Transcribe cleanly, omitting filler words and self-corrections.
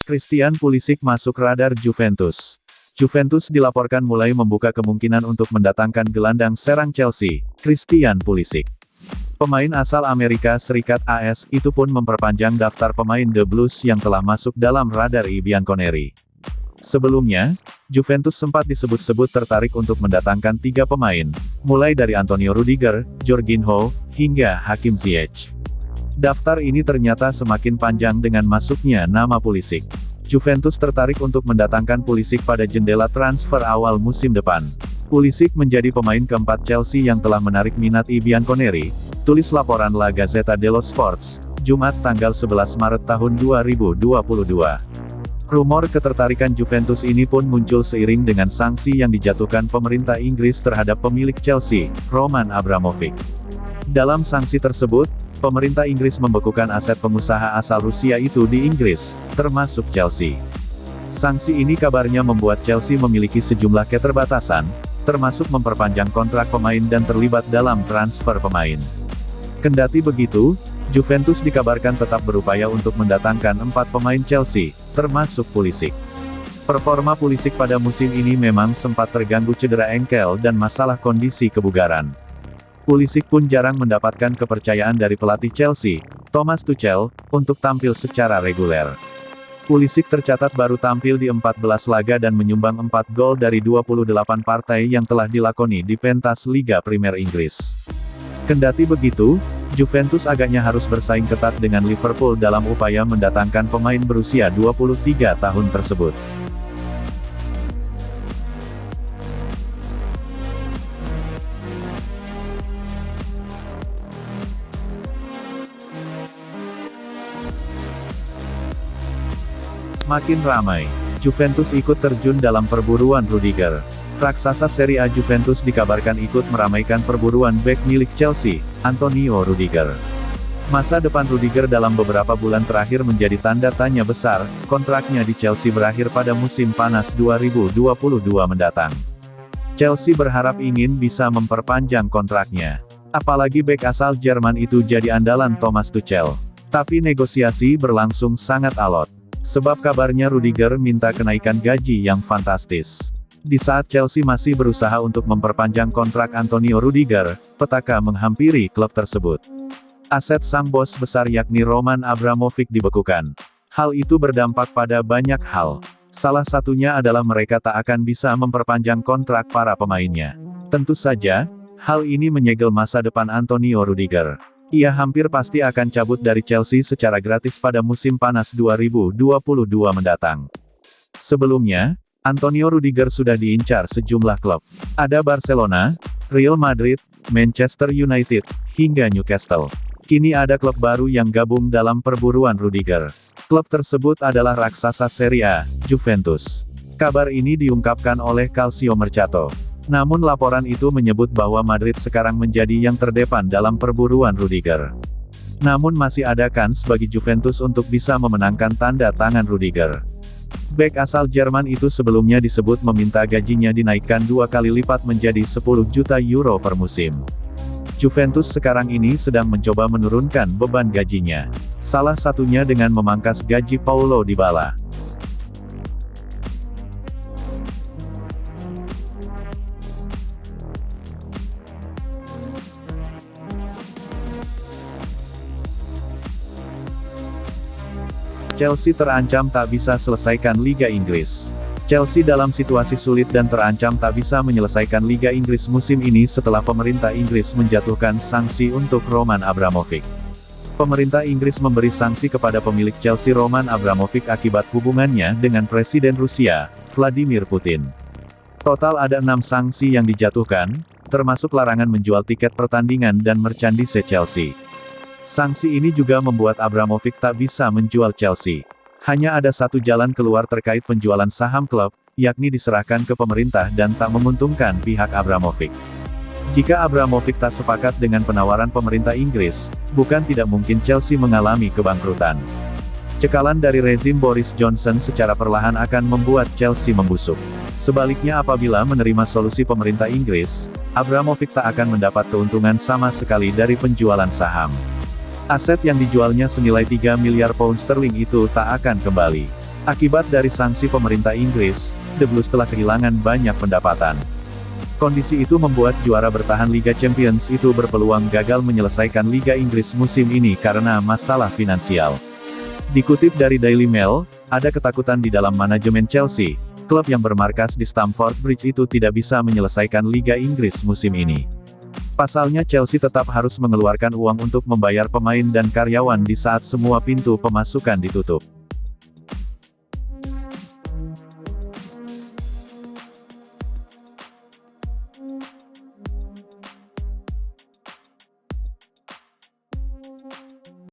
Christian Pulisic masuk radar Juventus. Juventus dilaporkan mulai membuka kemungkinan untuk mendatangkan gelandang serang Chelsea, Christian Pulisic. Pemain asal Amerika Serikat AS itu pun memperpanjang daftar pemain The Blues yang telah masuk dalam radar I Bianconeri. Sebelumnya, Juventus sempat disebut-sebut tertarik untuk mendatangkan 3 pemain, mulai dari Antonio Rudiger, Jorginho, hingga Hakim Ziyech. Daftar ini ternyata semakin panjang dengan masuknya nama Pulisic. Juventus tertarik untuk mendatangkan Pulisic pada jendela transfer awal musim depan. Pulisic menjadi pemain keempat Chelsea yang telah menarik minat I Bianconeri, tulis laporan La Gazzetta dello Sport, Jumat tanggal 11 Maret tahun 2022. Rumor ketertarikan Juventus ini pun muncul seiring dengan sanksi yang dijatuhkan pemerintah Inggris terhadap pemilik Chelsea, Roman Abramovich. Dalam sanksi tersebut, pemerintah Inggris membekukan aset pengusaha asal Rusia itu di Inggris, termasuk Chelsea. Sanksi ini kabarnya membuat Chelsea memiliki sejumlah keterbatasan, termasuk memperpanjang kontrak pemain dan terlibat dalam transfer pemain. Kendati begitu, Juventus dikabarkan tetap berupaya untuk mendatangkan 4 pemain Chelsea, termasuk Pulisic. Performa Pulisic pada musim ini memang sempat terganggu cedera engkel dan masalah kondisi kebugaran. Pulisic pun jarang mendapatkan kepercayaan dari pelatih Chelsea, Thomas Tuchel, untuk tampil secara reguler. Pulisic tercatat baru tampil di 14 laga dan menyumbang 4 gol dari 28 partai yang telah dilakoni di pentas Liga Premier Inggris. Kendati begitu, Juventus agaknya harus bersaing ketat dengan Liverpool dalam upaya mendatangkan pemain berusia 23 tahun tersebut. Makin ramai, Juventus ikut terjun dalam perburuan Rudiger. Raksasa Serie A Juventus dikabarkan ikut meramaikan perburuan bek milik Chelsea, Antonio Rudiger. Masa depan Rudiger dalam beberapa bulan terakhir menjadi tanda tanya besar, kontraknya di Chelsea berakhir pada musim panas 2022 mendatang. Chelsea berharap ingin bisa memperpanjang kontraknya. Apalagi bek asal Jerman itu jadi andalan Thomas Tuchel. Tapi negosiasi berlangsung sangat alot. Sebab kabarnya Rudiger minta kenaikan gaji yang fantastis. Di saat Chelsea masih berusaha untuk memperpanjang kontrak Antonio Rudiger, petaka menghampiri klub tersebut. Aset sang bos besar yakni Roman Abramovich dibekukan. Hal itu berdampak pada banyak hal. Salah satunya adalah mereka tak akan bisa memperpanjang kontrak para pemainnya. Tentu saja, hal ini menyegel masa depan Antonio Rudiger. Ia hampir pasti akan cabut dari Chelsea secara gratis pada musim panas 2022 mendatang. Sebelumnya, Antonio Rudiger sudah diincar sejumlah klub. Ada Barcelona, Real Madrid, Manchester United, hingga Newcastle. Kini ada klub baru yang gabung dalam perburuan Rudiger. Klub tersebut adalah raksasa Serie A, Juventus. Kabar ini diungkapkan oleh Calcio Mercato. Namun laporan itu menyebut bahwa Madrid sekarang menjadi yang terdepan dalam perburuan Rudiger. Namun masih ada kans bagi Juventus untuk bisa memenangkan tanda tangan Rudiger. Bek asal Jerman itu sebelumnya disebut meminta gajinya dinaikkan 2 kali lipat menjadi 10 juta euro per musim. Juventus sekarang ini sedang mencoba menurunkan beban gajinya. Salah satunya dengan memangkas gaji Paulo Dybala. Chelsea terancam tak bisa selesaikan Liga Inggris. Chelsea dalam situasi sulit dan terancam tak bisa menyelesaikan Liga Inggris musim ini setelah pemerintah Inggris menjatuhkan sanksi untuk Roman Abramovich. Pemerintah Inggris memberi sanksi kepada pemilik Chelsea Roman Abramovich akibat hubungannya dengan Presiden Rusia, Vladimir Putin. Total ada 6 sanksi yang dijatuhkan, termasuk larangan menjual tiket pertandingan dan merchandise Chelsea. Sanksi ini juga membuat Abramovich tak bisa menjual Chelsea. Hanya ada satu jalan keluar terkait penjualan saham klub, yakni diserahkan ke pemerintah dan tak menguntungkan pihak Abramovich. Jika Abramovich tak sepakat dengan penawaran pemerintah Inggris, bukan tidak mungkin Chelsea mengalami kebangkrutan. Cekalan dari rezim Boris Johnson secara perlahan akan membuat Chelsea membusuk. Sebaliknya apabila menerima solusi pemerintah Inggris, Abramovich tak akan mendapat keuntungan sama sekali dari penjualan saham. Aset yang dijualnya senilai 3 miliar pound sterling itu tak akan kembali. Akibat dari sanksi pemerintah Inggris, The Blues telah kehilangan banyak pendapatan. Kondisi itu membuat juara bertahan Liga Champions itu berpeluang gagal menyelesaikan Liga Inggris musim ini karena masalah finansial. Dikutip dari Daily Mail, ada ketakutan di dalam manajemen Chelsea, klub yang bermarkas di Stamford Bridge itu tidak bisa menyelesaikan Liga Inggris musim ini. Pasalnya Chelsea tetap harus mengeluarkan uang untuk membayar pemain dan karyawan di saat semua pintu pemasukan ditutup.